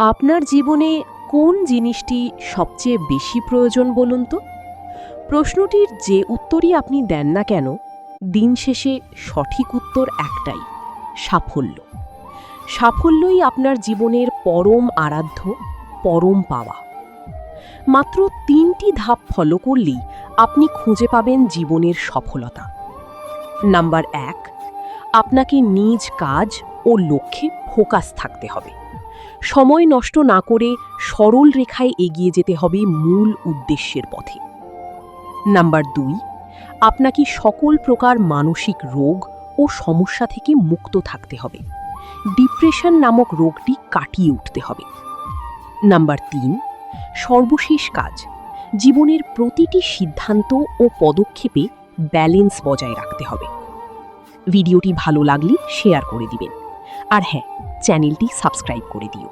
আপনার জীবনে কোন জিনিসটি সবচেয়ে বেশি প্রয়োজন বলুন তো? প্রশ্নটির যে উত্তরই আপনি দেন না কেন, দিন শেষে সঠিক উত্তর একটাই: সাফল্য। সাফল্যই আপনার জীবনের পরম আরাধ্য, পরম পাওয়া। মাত্র ৩টি ধাপ ফলো করলেই আপনি খুঁজে পাবেন জীবনের সফলতা। নাম্বার ১, আপনাকে নিজ কাজ ও লক্ষ্যে ফোকাস থাকতে হবে। সময় নষ্ট না করে সরল রেখায় এগিয়ে যেতে হবে মূল উদ্দেশ্যের পথে। নাম্বার ২, আপনাকে সকল প্রকার মানসিক রোগ ও সমস্যা থেকে মুক্ত থাকতে হবে। ডিপ্রেশন নামক রোগটি কাটিয়ে উঠতে হবে। নাম্বার ৩, সর্বশেষ কাজ, জীবনের প্রতিটি সিদ্ধান্ত ও পদক্ষেপে ব্যালেন্স বজায় রাখতে হবে। ভিডিওটি ভালো লাগলে শেয়ার করে দিবেন। আর হ্যাঁ, চ্যানেলটি সাবস্ক্রাইব করে দিও।